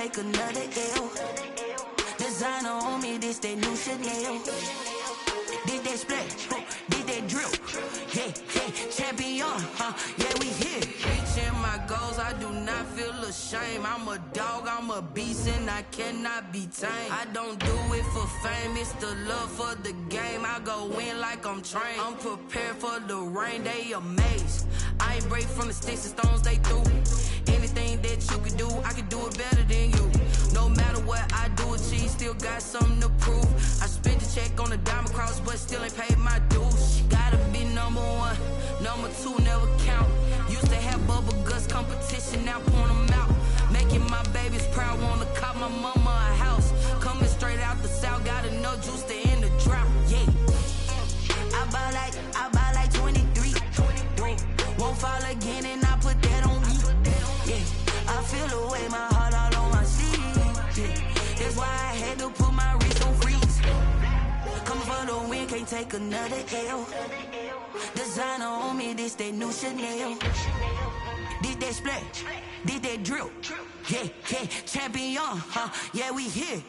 take another L. Designer on me, this that new Chanel. Did that splash, did that drip. Yeah, yeah, champion, yeah, we here. Reaching my goals, I do not feel ashamed. I'm a dog, I'm a beast, and I cannot be tamed. I don't do it for fame, it's the love for the game. I go in like I'm trained. I'm prepared for the rain, they amazed. I ain't break from the sticks and stones they threw. Anything that you can do, I can do it better than you. No matter what I do, achieve, still got something to prove. I spent the check on the diamond cross, but still ain't paid my dues. Gotta be number one, number two never count. Used to have bubble guts competition, now point them out. Making my babies proud, wanna cop my mama a house. Coming straight out the south, got enough juice to end the drought. Yeah, I buy like 23. Won't fall again, and I put that on me. Yeah, I feel the way, my heart all on my sleeve. Yeah, that's why I had to put my wrist on freeze. Coming for the win, can't take another L. Designer on me, this that new Chanel. Did that splash, did that drip. Yeah, yeah, champion, yeah, we here.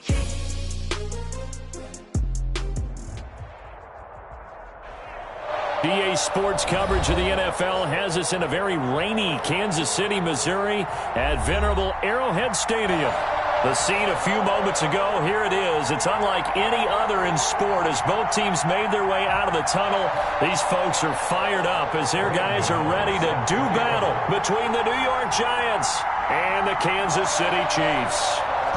EA Sports coverage of the NFL has us in a very rainy Kansas City, Missouri at venerable Arrowhead Stadium. The scene a few moments ago, here it is. It's unlike any other in sport as both teams made their way out of the tunnel. These folks are fired up as their guys are ready to do battle between the New York Giants and the Kansas City Chiefs.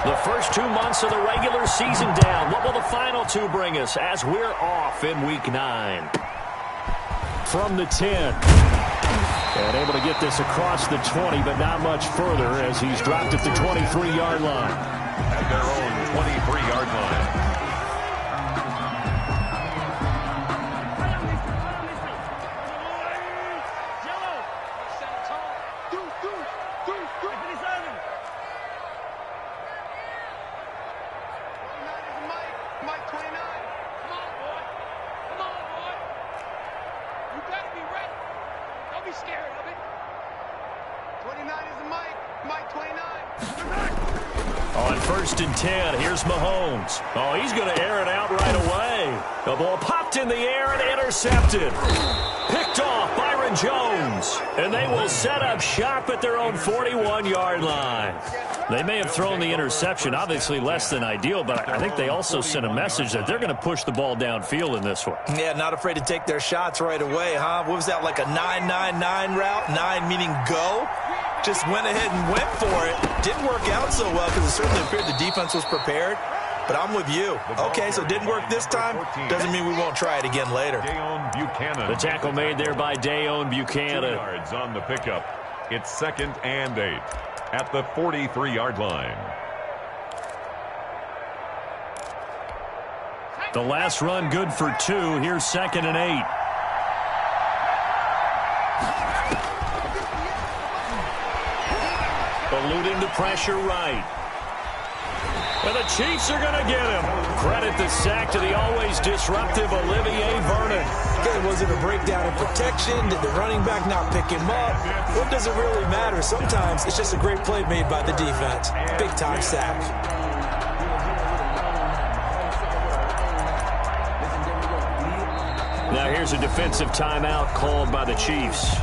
The first 2 months of the regular season down. What will the final two bring us as we're off in Week 9? From the 10. And able to get this across the 20, but not much further as he's dropped at the 23-yard line. At their own 23-yard line. On 1st and 10, here's Mahomes. Oh, he's going to air it out right away. The ball popped in the air and intercepted. Picked off Byron Jones. And they will set up shop at their own 41-yard line. They may have thrown the interception, obviously less than ideal, but I think they also sent a message that they're going to push the ball downfield in this one. Yeah, not afraid to take their shots right away, huh? What was that, like a 9-9-9 route? 9 meaning go? Just went ahead and went for it. Didn't work out so well because it certainly appeared the defense was prepared. But I'm with you. Okay, so it didn't work this time. Doesn't mean we won't try it again later. The tackle made there by Dayon Buchanan. 2 yards on the pickup. It's 2nd and 8 at the 43-yard line. The last run good for 2. Here's 2nd and 8. Eluding the pressure right. And the Chiefs are going to get him. Credit the sack to the always disruptive Olivier Vernon. Okay, was it a breakdown in protection? Did the running back not pick him up? What does it really matter? Sometimes it's just a great play made by the defense. Big-time sack. Now here's a defensive timeout called by the Chiefs.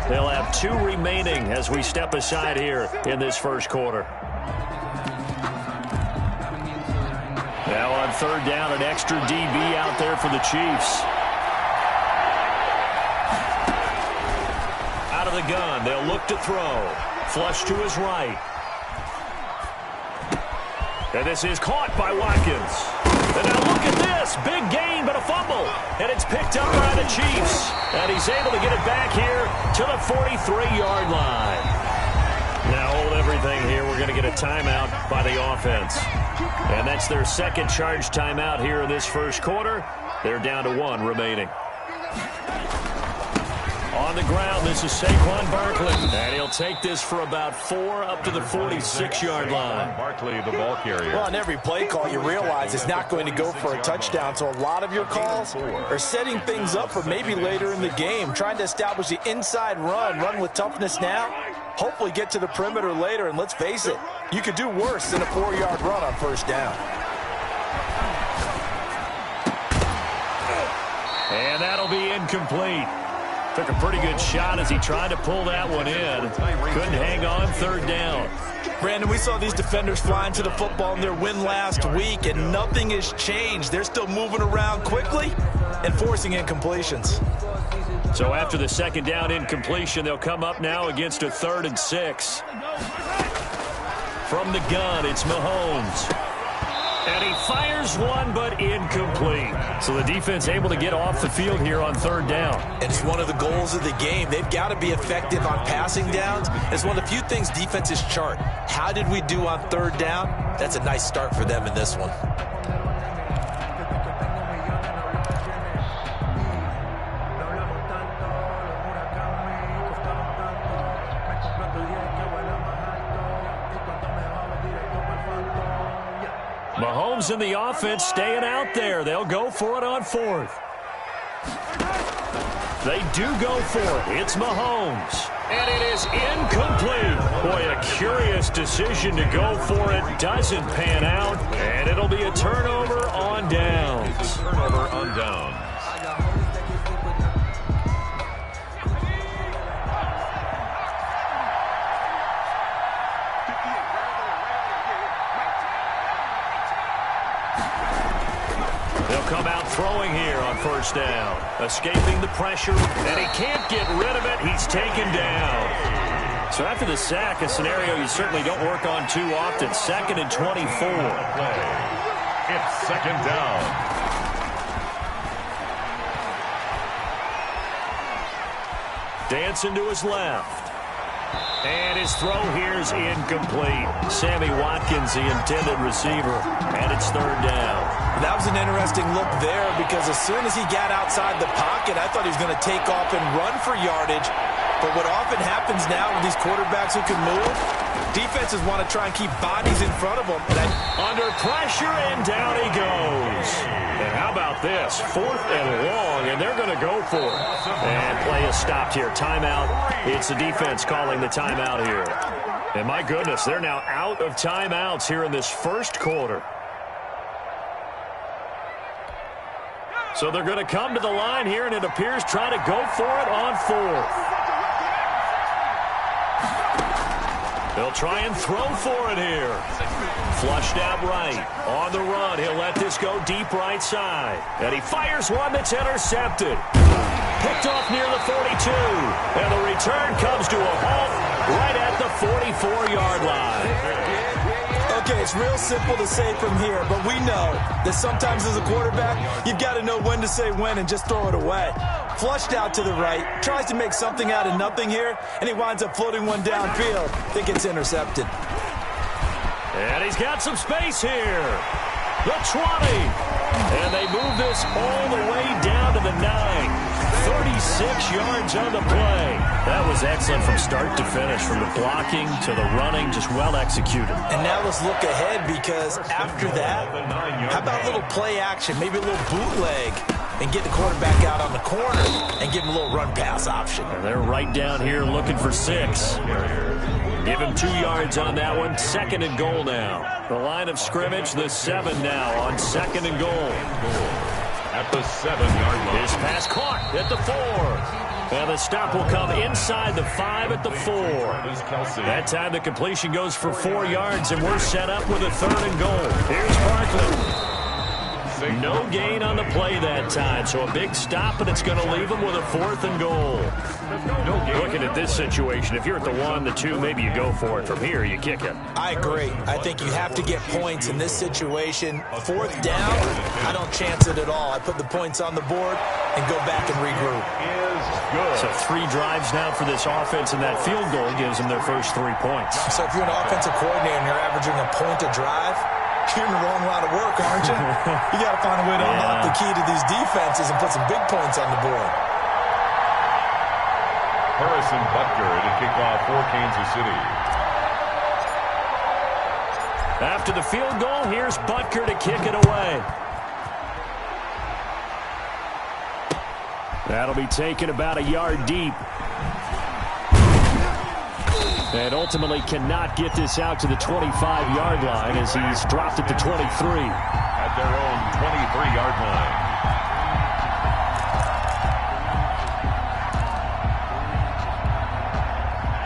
They'll have 2 remaining as we step aside here in this first quarter. Now on 3rd down, an extra DB out there for the Chiefs. Out of the gun, they'll look to throw. Flush to his right. And this is caught by Watkins. And now look at this. Big gain, but a fumble. And it's picked up by the Chiefs. And he's able to get it back here to the 43-yard line. Now hold everything here. We're going to get a timeout by the offense. And that's their 2nd charge timeout here in this first quarter. They're down to 1 remaining. On the ground, this is Saquon Barkley. And he'll take this for about 4 up to the 46-yard line. Barkley, the ball carrier. Well, on every play call, you realize it's not going to go for a touchdown. So a lot of your calls are setting things up for maybe later in the game, trying to establish the inside run with toughness now. hopefully get to the perimeter later, and let's face it, you could do worse than a 4-yard run on first down. And that'll be incomplete. Took a pretty good shot as he tried to pull that one in. Couldn't hang on third down. Brandon, we saw these defenders flying to the football in their win last week, and nothing has changed. They're still moving around quickly and forcing incompletions. So after the second down incompletion, they'll come up now against a 3rd and 6. From the gun, it's Mahomes. And he fires one, but incomplete. So the defense able to get off the field here on 3rd down. And it's one of the goals of the game. They've got to be effective on passing downs. It's one of the few things defenses chart. How did we do on 3rd down? That's a nice start for them in this one. Mahomes and the offense staying out there. They'll go for it on 4th. They do go for it. It's Mahomes. And it is incomplete. Boy, a curious decision to go for it. Doesn't pan out. And it'll be a turnover on downs. Turnover on downs. Come out throwing here on first down. Escaping the pressure, and he can't get rid of it. He's taken down. So after the sack, a scenario you certainly don't work on too often. 2nd and 24. It's 2nd down. Dancing to his left. And his throw here is incomplete. Sammy Watkins, the intended receiver, and it's 3rd down. That was an interesting look there because as soon as he got outside the pocket, I thought he was going to take off and run for yardage. But what often happens now with these quarterbacks who can move, defenses want to try and keep bodies in front of them. Under pressure, and down he goes. And how about this? 4th and long, and they're going to go for it. And play is stopped here. Timeout. It's the defense calling the timeout here. And my goodness, they're now out of timeouts here in this first quarter. So they're going to come to the line here, and it appears try to go for it on 4th. They'll try and throw for it here. Flushed out right. On the run, he'll let this go deep right side. And he fires one that's intercepted. Picked off near the 42. And the return comes to a halt right at the 44-yard line. Okay, it's real simple to say from here, but we know that sometimes as a quarterback, you've got to know when to say when and just throw it away. Flushed out to the right, tries to make something out of nothing here, and he winds up floating one downfield. I think it's intercepted. And he's got some space here. The 20. And they move this all the way down to the 9. 36 yards on the play. That was excellent from start to finish, from the blocking to the running, just well executed. And now let's look ahead, because after that, how about a little play action, maybe a little bootleg, and get the quarterback out on the corner and give him a little run pass option. And they're right down here looking for 6. Give him 2 yards on that one. 2nd and goal now. The line of scrimmage, the 7 now on 2nd and goal. At the 7-yard line. His pass caught at the 4. And the stop will come inside the 5 at the 4. That time the completion goes for 4 yards, and we're set up with a 3rd and goal. Here's Barkley. No gain on the play that time, so a big stop, and it's going to leave him with a 4th and goal. Looking at this situation, if you're at the 1, the 2, maybe you go for it. From here, you kick it. I agree. I think you have to get points in this situation. 4th down, I don't chance it at all. I put the points on the board and go back and regroup. So 3 drives now for this offense, and that field goal gives them their first 3 points. So if you're an offensive coordinator and you're averaging a point a drive, you're in the wrong line of work, aren't you? You got to find a way to unlock the key to these defenses and put some big points on the board. Harrison Butker to kick off for Kansas City. After the field goal, here's Butker to kick it away. That'll be taken about a yard deep. And ultimately cannot get this out to the 25-yard line as he's dropped at the 23. At their own 23-yard line.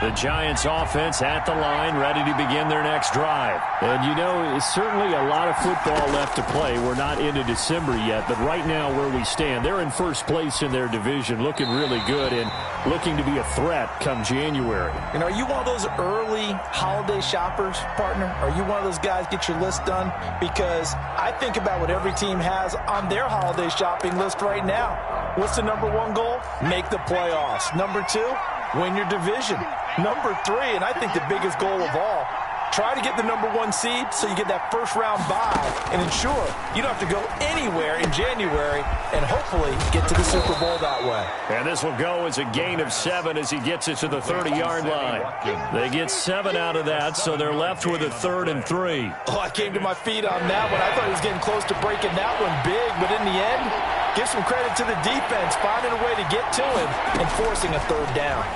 The Giants offense at the line, ready to begin their next drive. And you know, it's certainly a lot of football left to play. We're not into December yet, but right now where we stand, they're in first place in their division, looking really good and looking to be a threat come January. And are you one of those early holiday shoppers, partner? Are you one of those guys get your list done? Because I think about what every team has on their holiday shopping list right now. What's the number one goal? Make the playoffs. Number two, win your division. Number three, and I think the biggest goal of all, try to get the number one seed so you get that first round bye and ensure you don't have to go anywhere in January and hopefully get to the Super Bowl that way. And this will go as a gain of 7 as he gets it to the 30-yard line. They get 7 out of that, so they're left with a 3rd and 3. Oh, I came to my feet on that one. I thought he was getting close to breaking that one big, but in the end, give some credit to the defense, finding a way to get to him and forcing a 3rd down.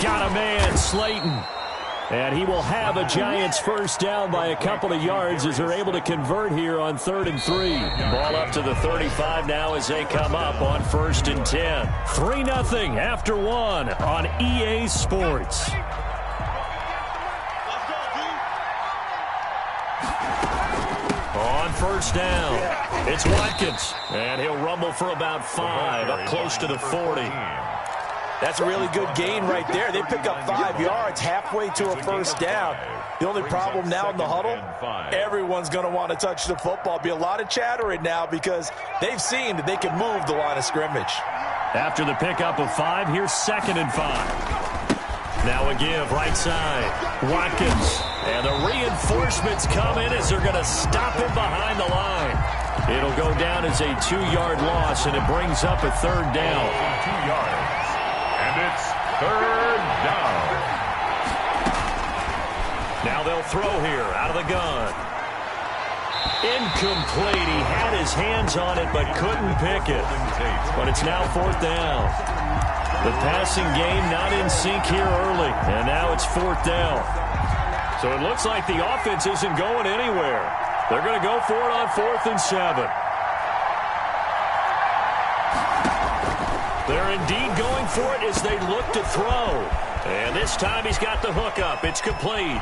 Got a man, Slayton. And he will have a Giants first down by a couple of yards as they're able to convert here on 3rd and 3. Ball up to the 35 now as they come up on 1st and 10. 3-0 after 1 on EA Sports. On 1st down, it's Watkins. And he'll rumble for about 5 up close to the 40. That's a really good gain right there. They pick up 5 yards halfway to a 1st down. The only problem now in the huddle, everyone's going to want to touch the football. Be a lot of chatter right now because they've seen that they can move the line of scrimmage. After the pickup of 5, here's 2nd and 5. Now a give right side. Watkins. And the reinforcements come in as they're going to stop him behind the line. It'll go down as a 2-yard loss, and it brings up a 3rd down. 2 yards. And it's 3rd down. Now they'll throw here out of the gun. Incomplete. He had his hands on it but couldn't pick it. But it's now 4th down. The passing game not in sync here early. And now it's 4th down. So it looks like the offense isn't going anywhere. They're going to go for it on 4th and 7. They're indeed going for it as they look to throw. And this time he's got the hook up. It's complete.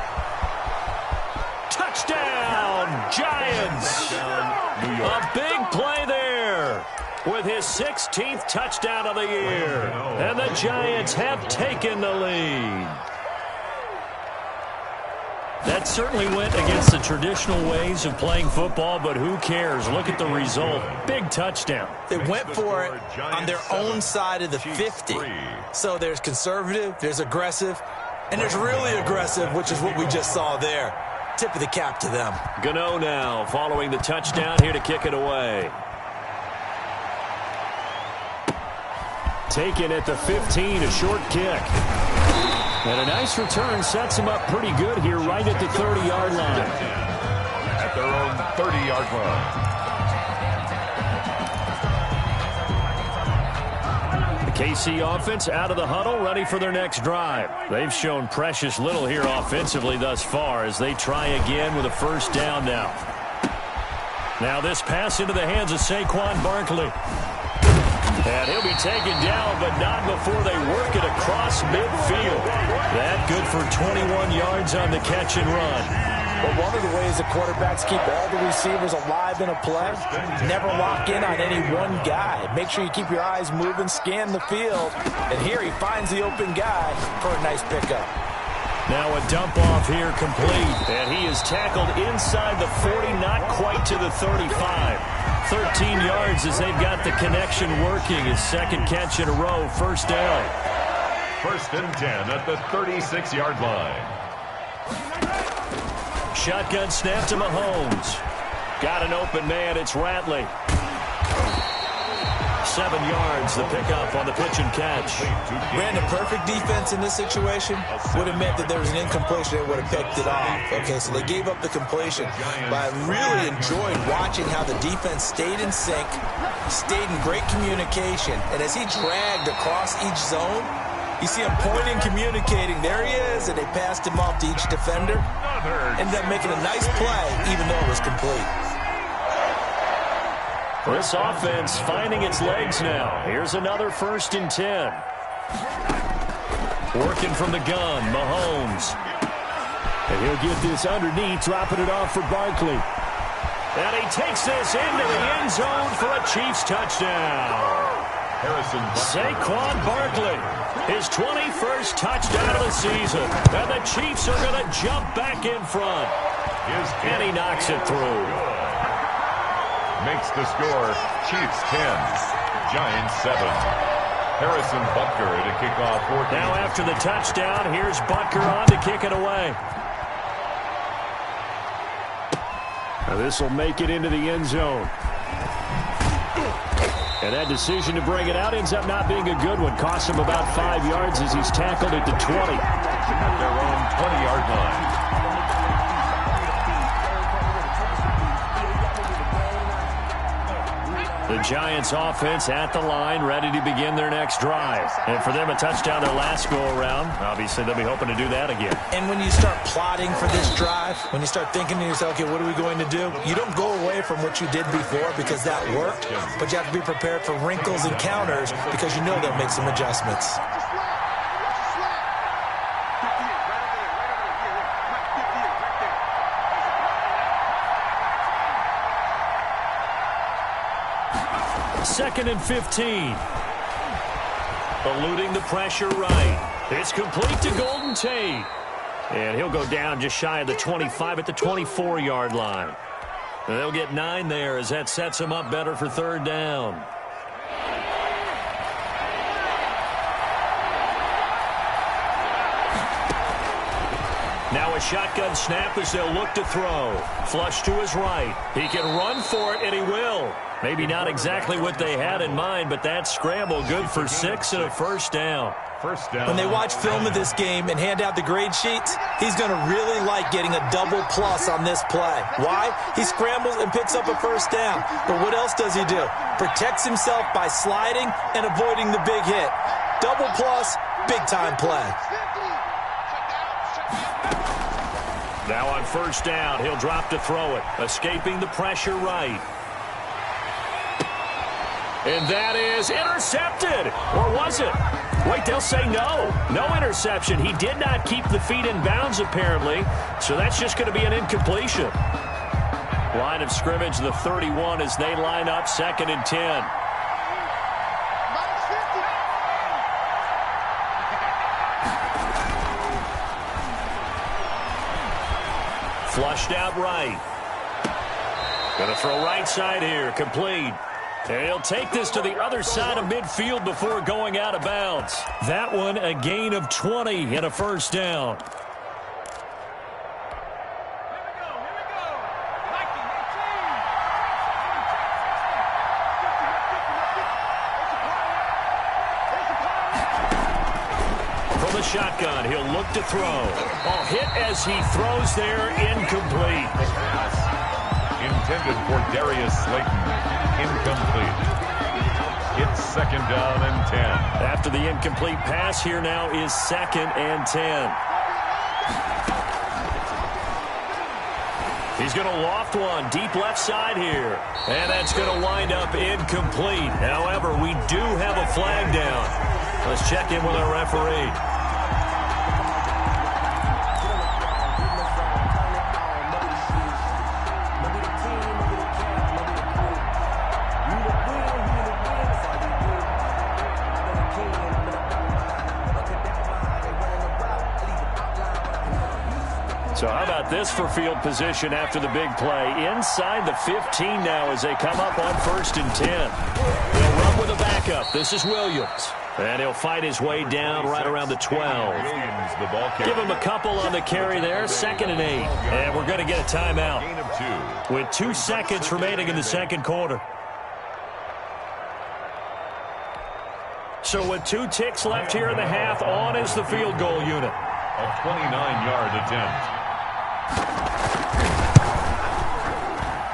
Touchdown, Giants. A big play there with his 16th touchdown of the year. And the Giants have taken the lead. That certainly went against the traditional ways of playing football, but who cares? Look at the result. Big touchdown. They went for it on their own side of the 50. So there's conservative, there's aggressive, and there's really aggressive, which is what we just saw there. Tip of the cap to them. Gano now following the touchdown here to kick it away. Taken at the 15, a short kick. And a nice return sets him up pretty good here right at the 30-yard line. At their own 30-yard line. The KC offense out of the huddle, ready for their next drive. They've shown precious little here offensively thus far as they try again with a 1st down now. Now this pass into the hands of Saquon Barkley. And he'll be taken down, but not before they work it across midfield. That good for 21 yards on the catch and run. Well, one of the ways the quarterbacks keep all the receivers alive in a play, never lock in on any one guy. Make sure you keep your eyes moving, scan the field. And here he finds the open guy for a nice pickup. Now a dump off here complete. And he is tackled inside the 40, not quite to the 35. 13 yards as they've got the connection working. His 2nd catch in a row, 1st down. 1st and 10 at the 36-yard line. Shotgun snap to Mahomes. Got an open man, it's Ratley. 7 yards, the pickup on the pitch and catch. Brandon, perfect defense in this situation would have meant that there was an incompletion. They would have picked it off. Okay, so they gave up the completion. But I really enjoyed watching how the defense stayed in sync, stayed in great communication. And as he dragged across each zone, You see him pointing, communicating. There he is, and they passed him off to each defender. Ended up making a nice play, even though it was complete. This offense finding its legs now. Here's another 1st and 10. Working from the gun, Mahomes. And he'll get this underneath, dropping it off for Barkley. And he takes this into the end zone for a Chiefs touchdown. Saquon Barkley, his 21st touchdown of the season. And the Chiefs are going to jump back in front. And he knocks it through. Makes the score Chiefs 10, Giants 7. Harrison Butker to kick off 14. Now after the touchdown, here's Butker on to kick it away. Now this will make it into the end zone. And that decision to bring it out ends up not being a good one. Costs him about 5 yards as he's tackled at the 20. At their own 20-yard line. The Giants offense at the line, ready to begin their next drive. And for them, a touchdown their last go-around. Obviously, they'll be hoping to do that again. And when you start plotting for this drive, when you start thinking to yourself, okay, what are we going to do? You don't go away from what you did before because that worked, but you have to be prepared for wrinkles and counters because you know they'll make some adjustments. Second and 15. Eluding the pressure right. It's complete to Golden Tate. And he'll go down just shy of the 25 at the 24-yard line. And they'll get 9 there as that sets him up better for 3rd down. Now a shotgun snap as they'll look to throw. Flush to his right. He can run for it, and he will. Maybe not exactly what they had in mind, but that scramble good for 6 and a 1st down. When they watch film of this game and hand out the grade sheets, he's going to really like getting a double plus on this play. Why? He scrambles and picks up a 1st down. But what else does he do? Protects himself by sliding and avoiding the big hit. Double plus, big-time play. Now on 1st down, he'll drop to throw it, escaping the pressure right. And that is intercepted. Or was it? Wait, they'll say no. No interception. He did not keep the feet in bounds, apparently. So that's just going to be an incompletion. Line of scrimmage, the 31, as they line up 2nd and 10. Flushed out right. Going to throw right side here. Complete. And he'll take this to the other side of midfield before going out of bounds. That one, a gain of 20 and a 1st down. From the shotgun, he'll look to throw. Ball hit as he throws there, incomplete. Intended for Darius Slayton. Incomplete. It's 2nd down and 10. After the incomplete pass, here now is 2nd and 10. He's going to loft one deep left side here. And that's going to wind up incomplete. However, we do have a flag down. Let's check in with our referee. So how about this for field position after the big play? Inside the 15 now as they come up on 1st and 10. They'll run with a backup. This is Williams. And he'll fight his way down right around the 12. Give him a couple on the carry there. 2nd and 8. And we're going to get a timeout with 2 seconds remaining in the 2nd quarter. So with 2 ticks left here in the half, on is the field goal unit. A 29-yard attempt.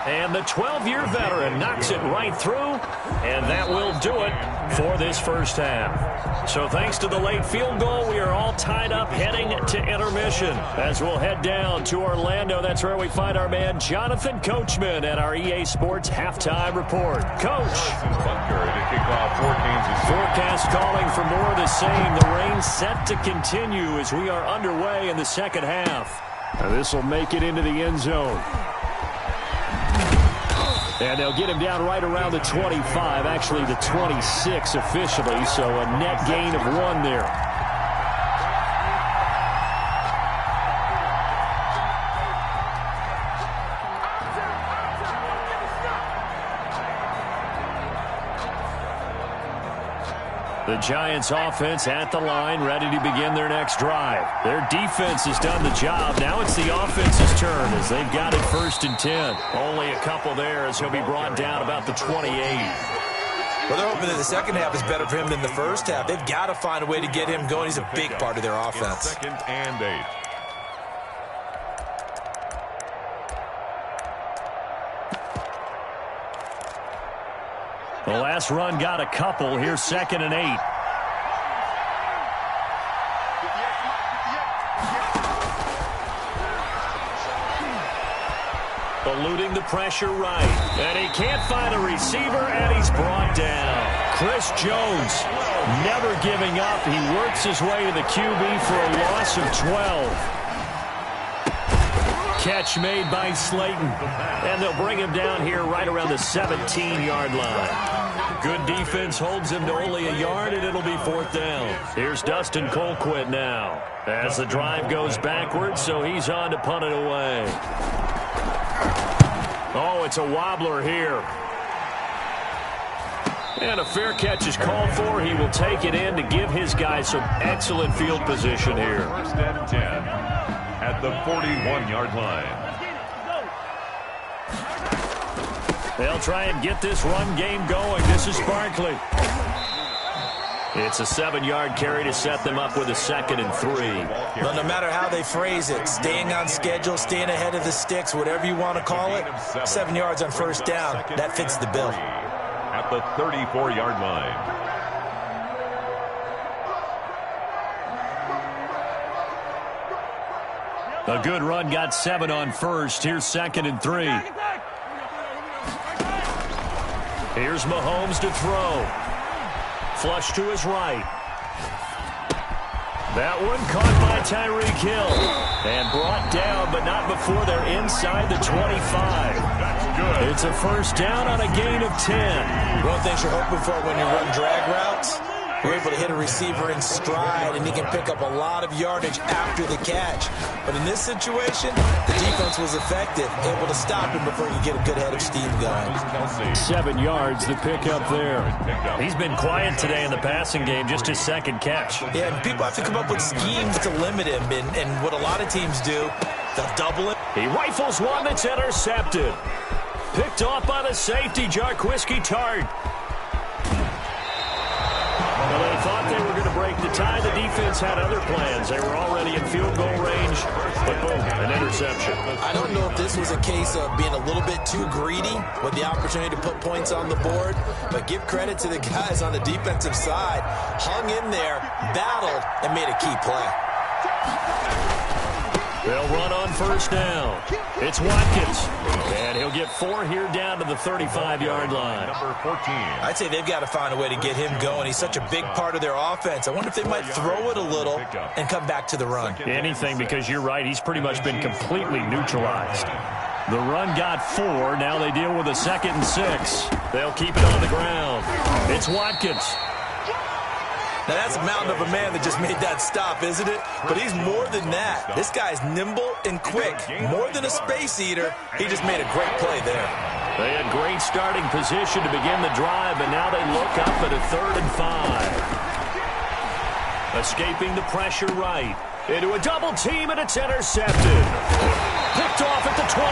And the 12-year veteran knocks it right through, and that will do it for this first half. So thanks to the late field goal, we are all tied up heading to intermission. As we'll head down to Orlando, that's where we find our man Jonathan Coachman at our EA Sports Halftime Report. Coach. Forecast calling for more of the same. The rain set to continue as we are underway in the second half. Now this will make it into the end zone. And they'll get him down right around the 25, actually the 26 officially, so a net gain of 1 there. The Giants offense at the line, ready to begin their next drive. Their defense has done the job. Now it's the offense's turn as they've got it 1st and 10. Only a couple there as he'll be brought down about the 28. Well, they're hoping that the second half is better for him than the first half. They've got to find a way to get him going. He's a big part of their offense. 2nd and 8. The last run got a couple. Here's 2nd and 8. Eluding the pressure right. And he can't find a receiver, and he's brought down. Chris Jones never giving up. He works his way to the QB for a loss of 12. Catch made by Slayton. And they'll bring him down here right around the 17-yard line. Good defense holds him to only a yard, and it'll be 4th down. Here's Dustin Colquitt now as the drive goes backwards, so he's on to punt it away. Oh, it's a wobbler here. And a fair catch is called for. He will take it in to give his guys some excellent field position here. 1st and 10 at the 41-yard line. They'll try and get this run game going. This is Barkley. It's a 7-yard carry to set them up with a 2nd and 3. Well, no matter how they phrase it, staying on schedule, staying ahead of the sticks, whatever you want to call it, 7 yards on 1st down, that fits the bill. At the 34-yard line. A good run got 7 on 1st. Here's 2nd and 3. Here's Mahomes to throw. Flush to his right. That one caught by Tyreek Hill. And brought down, but not before they're inside the 25. That's good. It's a 1st down on a gain of 10. One of the things you're hoping for when you run drag routes, you're able to hit a receiver in stride, and he can pick up a lot of yardage after the catch. But in this situation, the defense was effective, able to stop him before he could get a good head of steam going. 7 yards, the pickup there. He's been quiet today in the passing game, just his 2nd catch. Yeah, and people have to come up with schemes to limit him, and what a lot of teams do, they'll double it. He rifles one that's intercepted. Picked off by the safety, Jarquiski Tart. Well, they thought they were going to break the tie. The defense had other plans. They were already in field goal range, but boom, an interception. I don't know if this was a case of being a little bit too greedy with the opportunity to put points on the board, but give credit to the guys on the defensive side. Hung in there, battled, and made a key play. They'll run on 1st down. It's Watkins. And he'll get 4 here down to the 35-yard line. Number 14. I'd say they've got to find a way to get him going. He's such a big part of their offense. I wonder if they might throw it a little and come back to the run. Anything, because you're right, he's pretty much been completely neutralized. The run got 4. Now they deal with a 2nd and 6. They'll keep it on the ground. It's Watkins. Now, that's a mountain of a man that just made that stop, isn't it? But he's more than that. This guy's nimble and quick. More than a space eater, he just made a great play there. They had great starting position to begin the drive, but now they look up at a 3rd and 5. Escaping the pressure right. Into a double team, and it's intercepted. Picked off at the 28,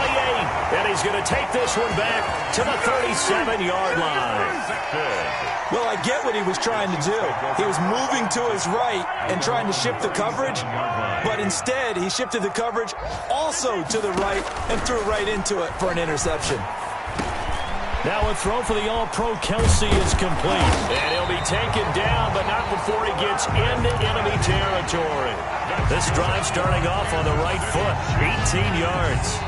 and he's going to take this one back to the 37-yard line. Well, I get what he was trying to do. He was moving to his right and trying to shift the coverage, but instead he shifted the coverage also to the right and threw right into it for an interception. Now a throw for the All-Pro Kelsey is complete. And he'll be taken down, but not before he gets into enemy territory. This drive starting off on the right foot, 18 yards.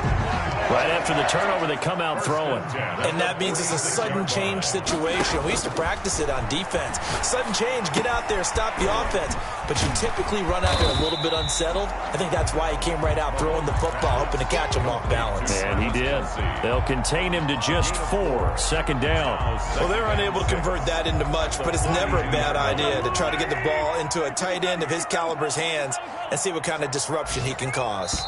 Right after the turnover, they come out throwing. And that means it's a sudden change situation. We used to practice it on defense. Sudden change, get out there, stop the offense. But you typically run out there a little bit unsettled. I think that's why he came right out throwing the football, hoping to catch him off balance. And he did. They'll contain him to just 4. Second down. Well, they're unable to convert that into much, but it's never a bad idea to try to get the ball into a tight end of his caliber's hands and see what kind of disruption he can cause.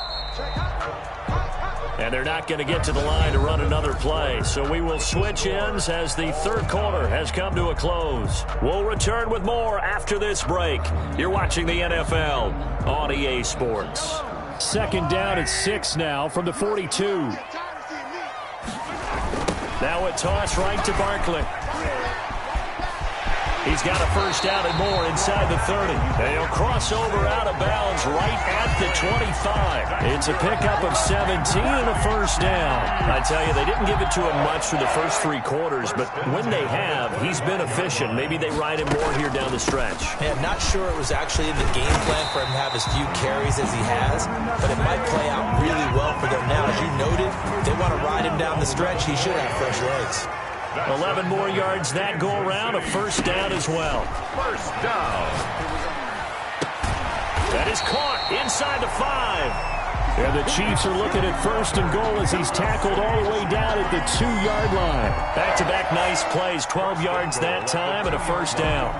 And they're not going to get to the line to run another play. So we will switch ends as the third quarter has come to a close. We'll return with more after this break. You're watching the NFL on EA Sports. Second down at 6 now from the 42. Now a toss right to Barkley. He's got a first down and more inside the 30. And he'll cross over out of bounds right at the 25. It's a pickup of 17 and a first down. I tell you, they didn't give it to him much for the first 3 quarters, but when they have, he's been efficient. Maybe they ride him more here down the stretch. Hey, I'm not sure it was actually in the game plan for him to have as few carries as he has, but it might play out really well for them now. As you noted, if they want to ride him down the stretch, he should have fresh legs. 11 more yards that go around, a first down as well. First down. That is caught inside the 5. And the Chiefs are looking at first and goal as he's tackled all the way down at the 2-yard line. Back-to-back nice plays, 12 yards that time and a first down.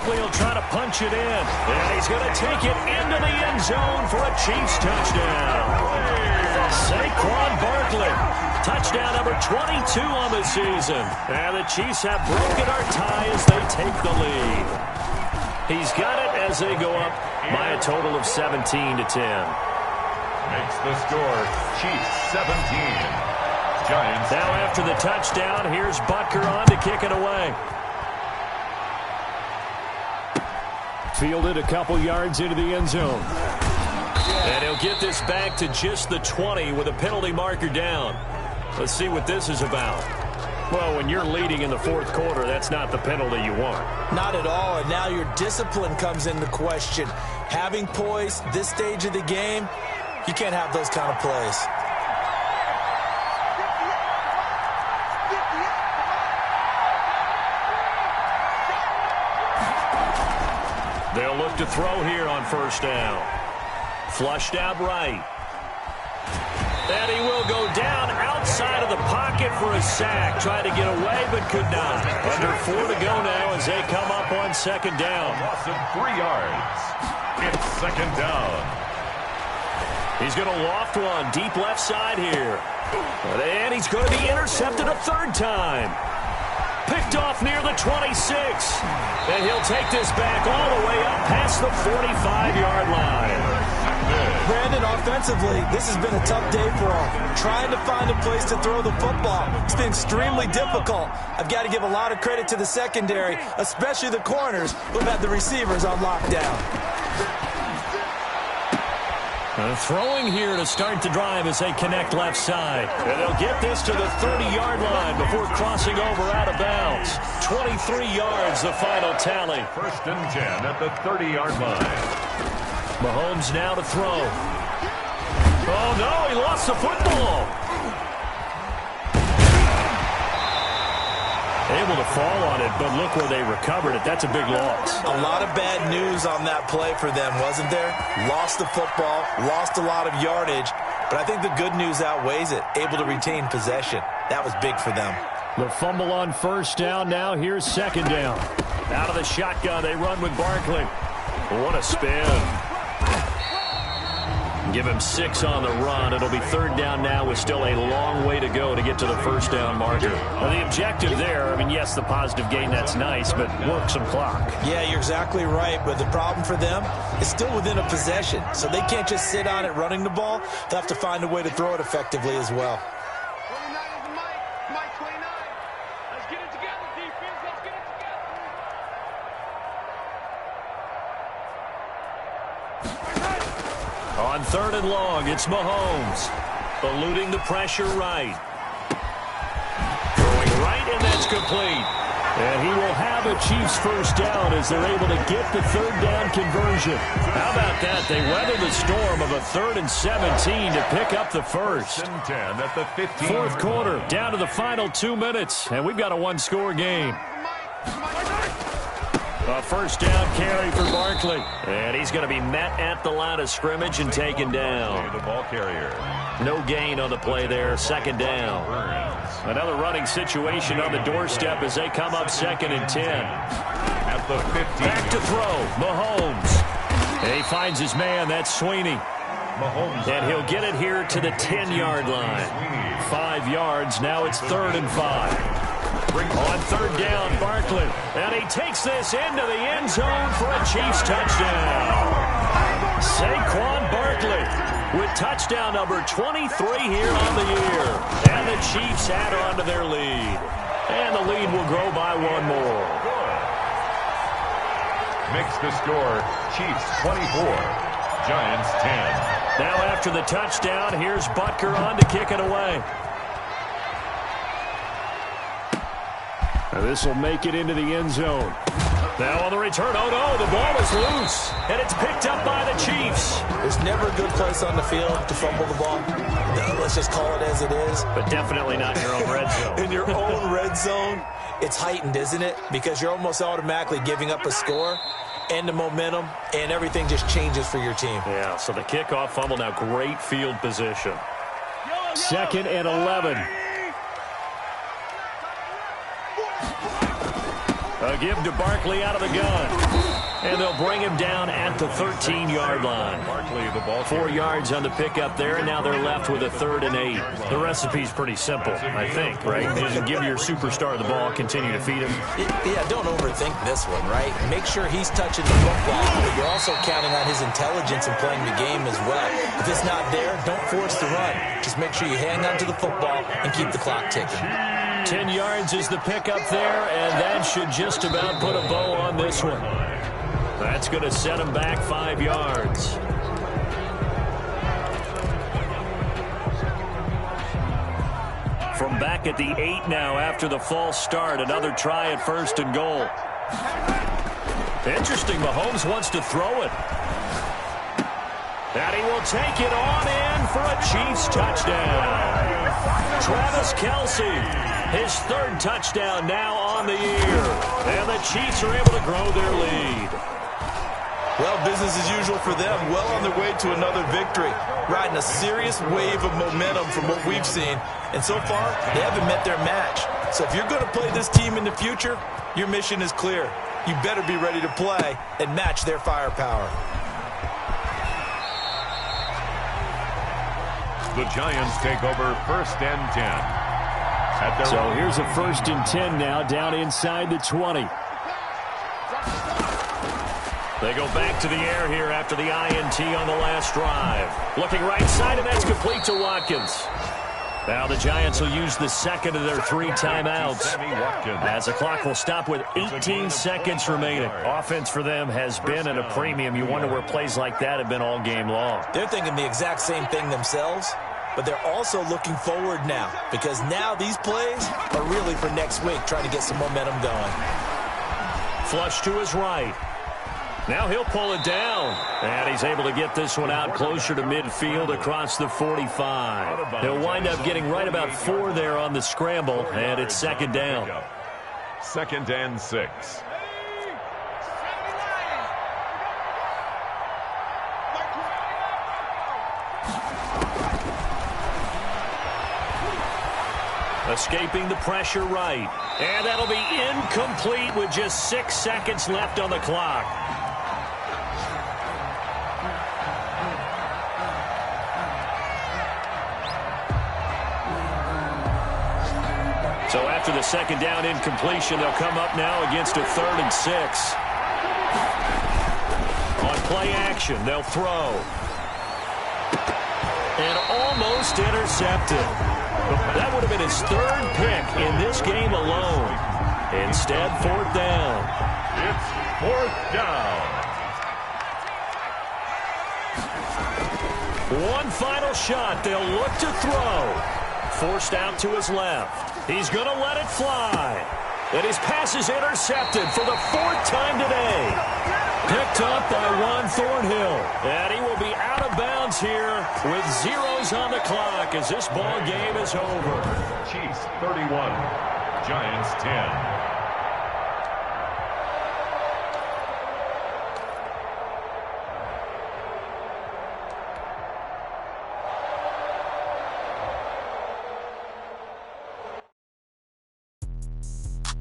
He'll try to punch it in, and he's going to take it into the end zone for a Chiefs touchdown. Saquon Barkley, touchdown number 22 on the season. And the Chiefs have broken our tie as they take the lead. He's got it as they go up by a total of 17-10. Makes the score Chiefs 17. Giants. Now after the touchdown, here's Butker on to kick it away. Fielded a couple yards into the end zone. And he'll get this back to just the 20 with a penalty marker down. Let's see what this is about. Well, when you're leading in the fourth quarter, that's not the penalty you want. Not at all, and now your discipline comes into question. Having poise this stage of the game, you can't have those kind of plays. They'll look to throw here on first down. Flushed out right. And he will go down outside of the pocket for a sack. Tried to get away, but could not. Under 4 to go now as they come up on second down. Loss of 3 yards. It's second down. He's going to loft one deep left side here. And he's going to be intercepted a third time. Picked off near the 26. And he'll take this back all the way up past the 45-yard line. Brandon, offensively, this has been a tough day for him. Trying to find a place to throw the football. It's been extremely difficult. I've got to give a lot of credit to the secondary, especially the corners who've had the receivers on lockdown. Throwing here to start the drive as they connect left side. And they'll get this to the 30-yard line before crossing over out of bounds. 23 yards, the final tally. First and 10 at the 30-yard line. Mahomes now to throw. Oh, no, he lost the football. Able to fall on it, but look where they recovered it. That's a big loss. A lot of bad news on that play for them, wasn't there? Lost the football, lost a lot of yardage, but I think the good news outweighs it. Able to retain possession. That was big for them. The fumble on first down. Now here's second down. Out of the shotgun, they run with Barkley. What a spin. Give him 6 on the run. It'll be third down now with still a long way to go to get to the first down marker. Well, the objective there, I mean, yes, the positive gain, that's nice, but work some clock. Yeah, you're exactly right, but the problem for them is still within a possession, so they can't just sit on it running the ball. They'll have to find a way to throw it effectively as well. On 3rd and long, it's Mahomes. Eluding the pressure right. Throwing right, and that's complete. And he will have a Chiefs first down as they're able to get the 3rd down conversion. How about that? They weather the storm of a 3rd and 17 to pick up the first. 10 at the 15. 4th quarter, down to the final 2 minutes, and we've got a one-score game. A first down carry for Barkley. And he's going to be met at the line of scrimmage and taken down. The ball carrier. No gain on the play there, 2nd down. Another running situation on the doorstep as they come up 2nd and 10. At the 15. Back to throw, Mahomes. And he finds his man, that's Sweeney. Mahomes. And he'll get it here to the 10-yard line. 5 yards, now it's 3rd and 5. On 3rd down, Barkley. And he takes this into the end zone for a Chiefs touchdown. Saquon Barkley with touchdown number 23 here on the year. And the Chiefs add on to their lead. And the lead will grow by 1 more. Makes the score Chiefs 24, Giants 10. Now after the touchdown, here's Butker on to kick it away. This will make it into the end zone. Now on the return, oh no, the ball is loose, and it's picked up by the Chiefs. There's never a good place on the field to fumble the ball. No, let's just call it as it is. But definitely not in your own red zone. In your own red zone, it's heightened, isn't it? Because you're almost automatically giving up a score and the momentum, and everything just changes for your team. Yeah, so the kickoff fumble, now great field position. 2nd and 11. A give to Barkley out of the gun. And they'll bring him down at the 13-yard line. Barkley, the ball 4 yards on the pickup there, and now they're left with a 3rd and 8. The recipe's pretty simple, I think, right? Just give your superstar the ball, continue to feed him. Yeah, don't overthink this one, right? Make sure he's touching the football, but you're also counting on his intelligence in playing the game as well. If it's not there, don't force the run. Just make sure you hang on to the football and keep the clock ticking. 10 yards is the pickup there, and that should just about put a bow on this one. That's going to set him back 5 yards. From back at the 8 now after the false start, another try at 1st and goal. Interesting, Mahomes wants to throw it. And he will take it on in for a Chiefs touchdown. Travis Kelce, his 3rd touchdown now on the year. And the Chiefs are able to grow their lead. Well, business as usual for them. Well on their way to another victory. Riding a serious wave of momentum from what we've seen. And so far, they haven't met their match. So if you're going to play this team in the future, your mission is clear. You better be ready to play and match their firepower. The Giants take over 1st and 10. So here's a 1st and 10 now, down inside the 20. They go back to the air here after the INT on the last drive. Looking right side, and that's complete to Watkins. Now the Giants will use the 2nd of their 3 timeouts, as the clock will stop with 18 seconds remaining. Offense for them has been at a premium. You wonder where plays like that have been all game long. They're thinking the exact same thing themselves, but they're also looking forward now, because now these plays are really for next week, trying to get some momentum going. Flush to his right. Now he'll pull it down. And he's able to get this one out closer to midfield across the 45. He'll wind up getting right about 4 there on the scramble, and it's 2nd down. 2nd and 6. Escaping the pressure right. And that'll be incomplete with just 6 seconds left on the clock. So after the 2nd down incompletion, they'll come up now against a 3rd and 6. On play action, they'll throw. And almost intercepted. That would have been his 3rd pick in this game alone. Instead, 4th down. It's 4th down. One final shot. They'll look to throw. Forced out to his left. He's going to let it fly. And his pass is intercepted for the fourth time today. Picked up by Juan Thornhill. And he will be out of bounds here with zeros on the clock as this ball game is over. Chiefs 31, Giants 10.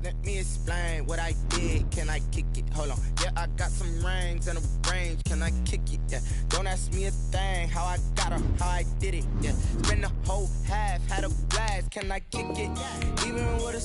Let me explain what I did. Can I kick it? Hold on. Yeah, I got some rings and a range. Can I kick it? Yeah. Don't ask me a thing. How I got her, how I did it. Yeah. Spend the whole half, had a blast. Can I kick it? Even with a